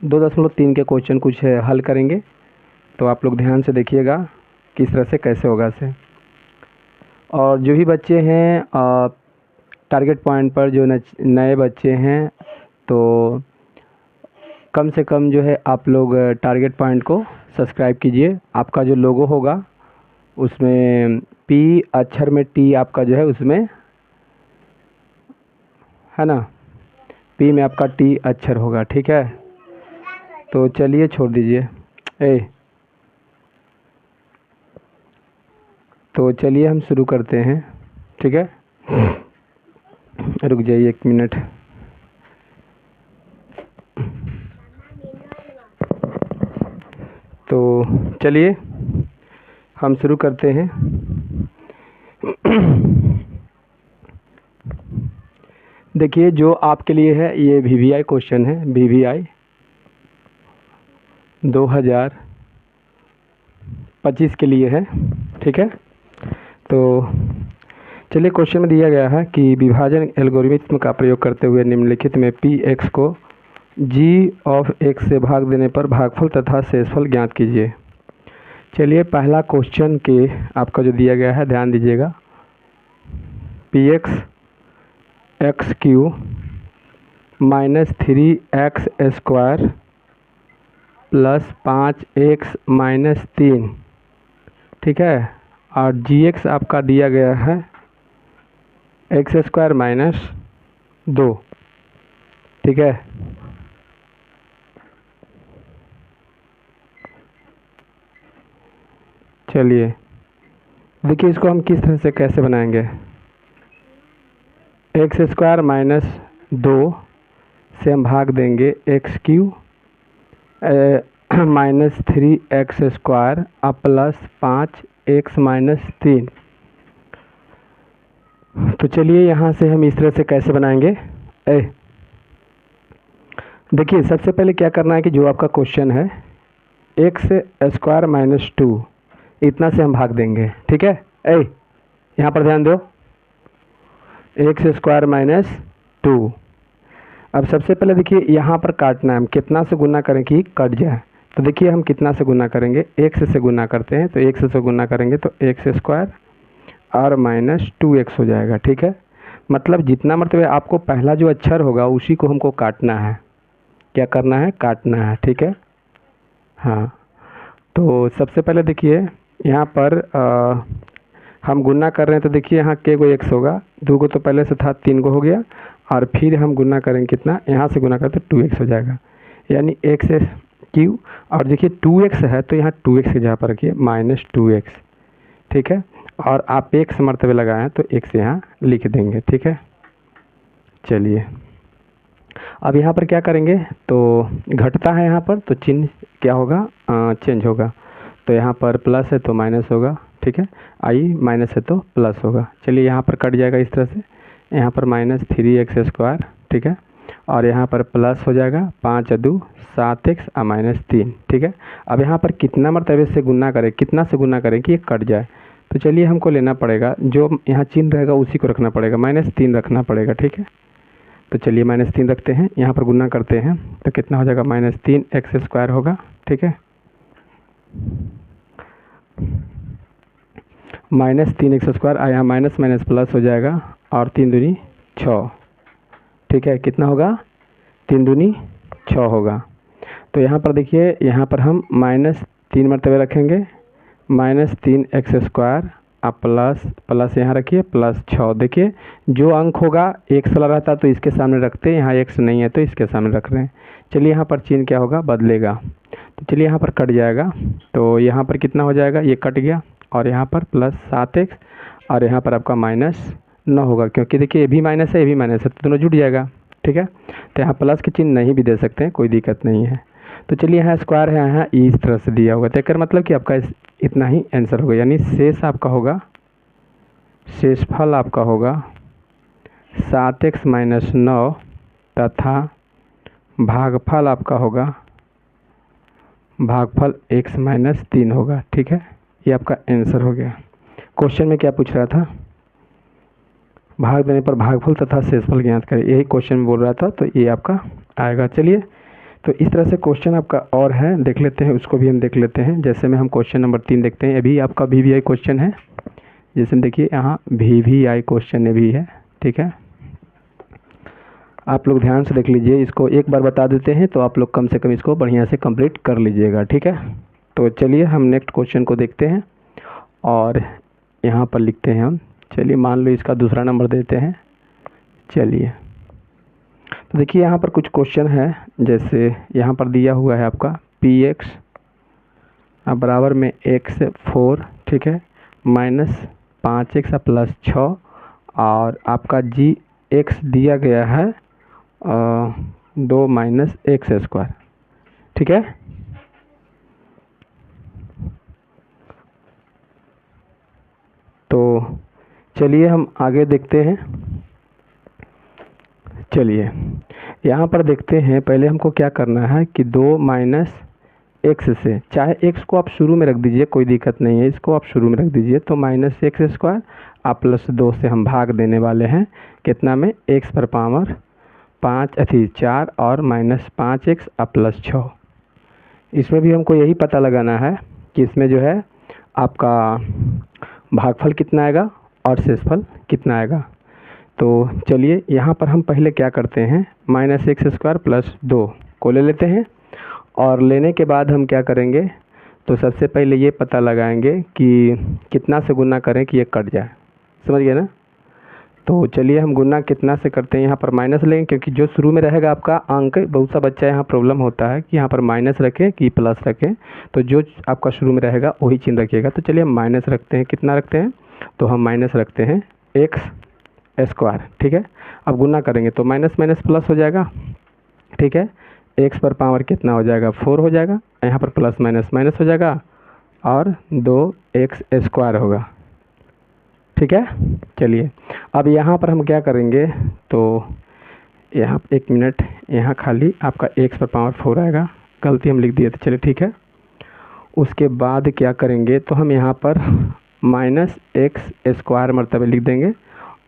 2.3 के क्वेश्चन कुछ हल करेंगे, तो आप लोग ध्यान से देखिएगा किस तरह से कैसे होगा से। और जो भी बच्चे हैं टारगेट पॉइंट पर, जो नए बच्चे हैं, तो कम से कम जो है आप लोग टारगेट पॉइंट को सब्सक्राइब कीजिए। आपका जो लोगो होगा उसमें पी अक्षर में टी आपका जो है उसमें है ना, पी में आपका टी अक्षर होगा, ठीक है। तो चलिए छोड़ दीजिए तो चलिए हम शुरू करते हैं, ठीक है। रुक जाइए 1 मिनट। तो चलिए हम शुरू करते हैं। देखिए जो आपके लिए है ये VVI क्वेश्चन है, VVI 2025 के लिए है, ठीक है। तो चलिए क्वेश्चन में दिया गया है कि विभाजन एल्गोरिथम का प्रयोग करते हुए निम्नलिखित में Px को g ऑफ x से भाग देने पर भागफल तथा शेषफल ज्ञात कीजिए। चलिए पहला क्वेश्चन के आपका जो दिया गया है ध्यान दीजिएगा। Px x Q minus 3x square plus 5x minus 3, ठीक है। और gx आपका दिया गया है एक्स स्क्वायर माइनस 2, ठीक है। चलिए देखिए इसको हम किस तरह से कैसे बनाएंगे। एक्स स्क्वायर माइनस 2 से हम भाग देंगे x Q minus 3x square अब प्लस 5x माइनस 3। तो चलिए यहाँ से हम इस तरह से कैसे बनाएंगे। देखिए सबसे पहले क्या करना है कि जो आपका क्वेश्चन है एक्स स्क्वायर माइनस 2 इतना से हम भाग देंगे, ठीक है। यहाँ पर ध्यान दो, एक्स स्क्वायर माइनस 2। अब सबसे पहले देखिए यहाँ पर काटना है, हम कितना से गुना करें कि कट जाए। तो देखिए हम कितना से गुना करेंगे, एक्स से गुना करते हैं, तो एक्स से गुना करेंगे तो एक्स स्क्वायर और माइनस 2x हो जाएगा, ठीक है। मतलब जितना मतलब आपको पहला जो अक्षर होगा उसी को हमको काटना है। क्या करना है, काटना है, ठीक है। हाँ तो सबसे पहले देखिए यहाँ पर हम गुना कर रहे हैं, तो देखिए यहाँ के को x होगा, 2 को तो पहले से था 3 को हो गया, और फिर हम गुना करेंगे कितना, यहाँ से गुना करते 2x हो जाएगा, यानी एक्स क्यू। और देखिए 2x है तो यहाँ 2x के जगह पर रखिए माइनस 2x, ठीक है। और आप x मर्तबे लगाएं तो x यहाँ लिख देंगे, ठीक है। चलिए अब यहाँ पर क्या करेंगे, तो घटता है यहाँ पर तो चिन्ह क्या होगा, चेंज होगा। तो यहाँ पर प्लस है तो माइनस होगा, ठीक है। आई माइनस है तो प्लस होगा। चलिए यहाँ पर कट जाएगा इस तरह से, यहाँ पर माइनस 3x स्क्वायर, ठीक है। और यहाँ पर प्लस हो जाएगा 5 2 7x और माइनस 3, ठीक है। अब यहाँ पर कितना मरतबे से गुना करें, कितना से गुना करें कि ये कट जाए। तो चलिए हमको लेना पड़ेगा, जो यहाँ चिन्ह रहेगा उसी को रखना पड़ेगा, -3 रखना पड़ेगा, ठीक है। तो चलिए -3 रखते हैं, यहाँ पर गुना करते हैं तो कितना हो जाएगा, -3x स्क्वायर होगा, ठीक है। -3x स्क्वायर यहाँ माइनस माइनस प्लस हो जाएगा, और 3 दूनी 6, ठीक है। कितना होगा, 3 दूनी 6 होगा। तो यहाँ पर देखिए यहाँ पर हम -3 मरतबे रखेंगे, -3x स्क्वायर अब प्लस यहाँ रखिए प्लस 6। देखिए जो अंक होगा x वाला रहता तो इसके सामने रखते हैं, यहाँ x नहीं है तो इसके सामने रख रहे हैं। चलिए यहाँ पर चिन्ह क्या होगा, बदलेगा। तो चलिए यहाँ पर कट जाएगा, तो यहाँ पर कितना हो जाएगा, ये कट गया, और यहाँ पर प्लस 7x, और यहाँ पर आपका -9 होगा, क्योंकि देखिए ये भी माइनस है ये भी माइनस है तो दोनों जुट जाएगा, ठीक है। तो यहाँ प्लस के चिन्ह नहीं भी दे सकते हैं, कोई दिक्कत नहीं है। तो चलिए यहाँ स्क्वायर है, यहाँ इस तरह से दिया होगा, तो इसका मतलब कि आपका इतना ही आंसर होगा, यानी शेष आपका होगा, शेषफल आपका होगा 7x माइनस 9 तथा भागफल आपका होगा भागफल x माइनस 3 होगा, ठीक है। ये आपका आंसर हो गया। क्वेश्चन में क्या पूछ रहा था, भाग देने पर भागफल तथा शेषफल ज्ञात करें, यही क्वेश्चन में बोल रहा था, तो ये आपका आएगा। चलिए तो इस तरह से क्वेश्चन आपका और है, देख लेते हैं, उसको भी हम देख लेते हैं। जैसे में हम क्वेश्चन नंबर 3 देखते हैं। अभी आपका VVI क्वेश्चन है, जैसे देखिए यहाँ VVI क्वेश्चन भी है, ठीक है। आप लोग ध्यान से देख लीजिए, इसको एक बार बता देते हैं तो आप लोग कम से कम इसको बढ़िया से कंप्लीट कर लीजिएगा, ठीक है। तो चलिए हम नेक्स्ट क्वेश्चन को देखते हैं और यहाँ पर लिखते हैं हम। चलिए मान लो इसका दूसरा नंबर देते हैं। चलिए तो देखिए यहाँ पर कुछ क्वेश्चन है, जैसे यहाँ पर दिया हुआ है आपका px बराबर में x 4, ठीक है, माइनस 5x प्लस 6, और आपका gx दिया गया है 2 माइनस एक्स स्क्वायर, ठीक है। तो चलिए हम आगे देखते हैं। चलिए यहाँ पर देखते हैं, पहले हमको क्या करना है कि 2 माइनस एक्स से, चाहे एक्स को आप शुरू में रख दीजिए, कोई दिक्कत नहीं है, इसको आप शुरू में रख दीजिए। तो माइनस एक्स स्क्वायर आप प्लस 2 से हम भाग देने वाले हैं कितना में, एक्स पर पावर 4 और माइनस 5x प्लस 6। इसमें भी हमको यही पता लगाना है कि इसमें जो है आपका भागफल कितना आएगा और शेषफल कितना आएगा। तो चलिए यहाँ पर हम पहले क्या करते हैं, माइनस एक्स स्क्वायर प्लस 2 को ले लेते हैं, और लेने के बाद हम क्या करेंगे, तो सबसे पहले ये पता लगाएंगे कि कितना से गुना करें कि ये कट जाए, समझ गए ना। तो चलिए हम गुना कितना से करते हैं, यहाँ पर माइनस लेंगे, क्योंकि जो शुरू में रहेगा आपका अंक, बहुत सा बच्चा यहाँ प्रॉब्लम होता है कि यहाँ पर माइनस रखें कि प्लस रखें, तो जो आपका शुरू में रहेगा वही चिन्ह रखिएगा। तो चलिए हम माइनस रखते हैं, कितना रखते हैं, तो हम माइनस रखते हैं एक्स स्क्वायर, ठीक है। अब गुना करेंगे तो माइनस माइनस प्लस हो जाएगा, ठीक है। एक्स पर पावर कितना हो जाएगा, 4 हो जाएगा, यहाँ पर प्लस माइनस माइनस हो जाएगा और 2x स्क्वायर होगा, ठीक है। चलिए अब यहाँ पर हम क्या करेंगे, तो यहाँ 1 मिनट, यहाँ खाली आपका x पर पावर 4 आएगा, गलती हम लिख दिए थे, चलिए ठीक है। उसके बाद क्या करेंगे, तो हम यहाँ पर माइनस एक्स स्क्वायर मरतबे लिख देंगे,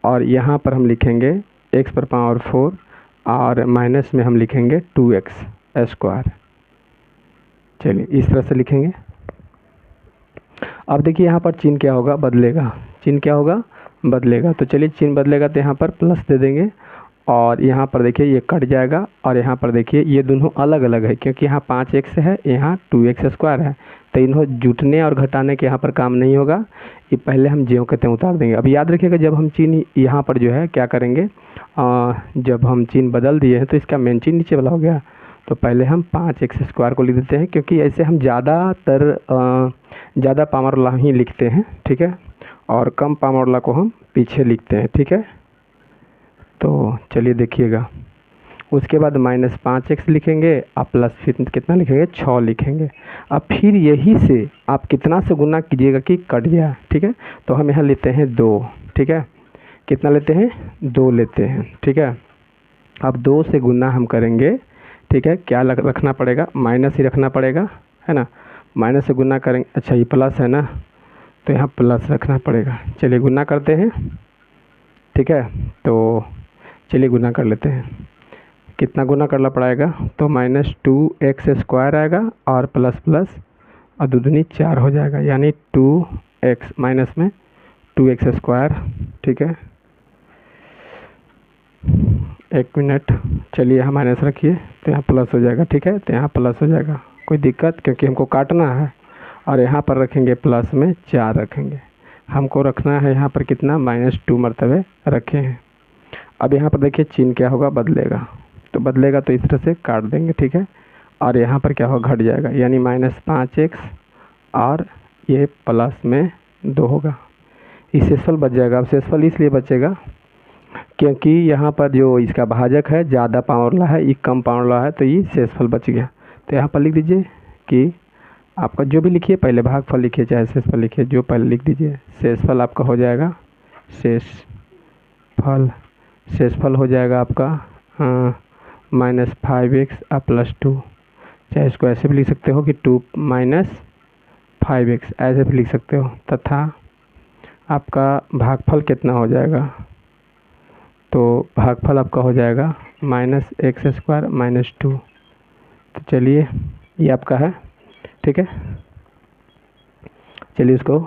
और यहाँ पर हम लिखेंगे x पर पावर 4 और माइनस में हम लिखेंगे 2x स्क्वायर। चलिए इस तरह से लिखेंगे। अब देखिए यहाँ पर चिन्ह क्या होगा, बदलेगा, चिन्ह क्या होगा, बदलेगा। तो चलिए चिन्ह बदलेगा तो यहाँ पर प्लस दे देंगे, और यहाँ पर देखिए ये कट जाएगा, और यहाँ पर देखिए ये दोनों अलग अलग है, क्योंकि यहाँ 5x है, यहाँ 2x स्क्वायर है, तो इन्हों जुटने और घटाने के यहाँ पर काम नहीं होगा, ये पहले हम ज्यों कहते हैं उतार देंगे। अब याद रखिएगा, जब हम चिन्ह यहाँ पर जो है क्या करेंगे, जब हम चिन्ह बदल दिए हैं तो इसका मेन चिन्ह नीचे वाला हो गया, तो पहले हम 5x स्क्वायर को लिख देते हैं, क्योंकि ऐसे हम ज़्यादा पावर वाला ही लिखते हैं, ठीक है, और कम पावर वाला को हम पीछे लिखते हैं, ठीक है। तो चलिए देखिएगा, उसके बाद माइनस 5x लिखेंगे, आप प्लस फिर कितना लिखेंगे, 6 लिखेंगे। अब फिर यही से आप कितना से गुना कीजिएगा कि कट गया, ठीक है। तो हम यहाँ लेते हैं 2, ठीक है, कितना लेते हैं, 2 लेते हैं, ठीक है। अब 2 से गुना हम करेंगे, ठीक है, क्या रखना पड़ेगा, माइनस ही रखना पड़ेगा, है ना, माइनस से गुना करेंगे, अच्छा ये प्लस है ना, तो यहाँ प्लस रखना पड़ेगा। चलिए गुना करते हैं, ठीक है। तो चलिए गुना कर लेते हैं, कितना गुना करना पड़ेगा, तो माइनस 2x स्क्वायर आएगा और प्लस प्लस और दूनी 4 हो जाएगा, यानी 2x माइनस में 2x स्क्वायर, ठीक है। 1 मिनट, चलिए यहाँ माइनस रखिए तो यहाँ प्लस हो जाएगा, ठीक है, तो यहाँ प्लस हो जाएगा, कोई दिक्कत, क्योंकि हमको काटना है, और यहाँ पर रखेंगे प्लस में 4 रखेंगे, हमको रखना है यहाँ पर कितना, -2 मरतबे रखे हैं। अब यहाँ पर देखिए चिन्ह क्या होगा, बदलेगा, तो बदलेगा तो इस तरह से काट देंगे, ठीक है, और यहाँ पर क्या होगा, घट जाएगा, यानी -5x और ये प्लस में 2 होगा, ये शेषफल बच जाएगा। अब शेषफल इसलिए बचेगा क्योंकि यहाँ पर जो इसका भाजक है ज़्यादा पावर वाला है, ये कम पावर वाला है, तो ये शेषफल बच गया। तो यहाँ पर लिख दीजिए कि आपका जो भी लिखिए, पहले भागफल लिखिए चाहे शेषफल लिखिए, जो पहले लिख दीजिए, शेषफल आपका हो जाएगा, शेषफल हो जाएगा आपका -5x प्लस 2, चाहे इसको ऐसे भी लिख सकते हो कि 2 माइनस 5x, ऐसे भी लिख सकते हो, तथा आपका भागफल कितना हो जाएगा, तो भागफल आपका हो जाएगा -x स्क्वायर -2, तो चलिए ये आपका है, ठीक है। चलिए इसको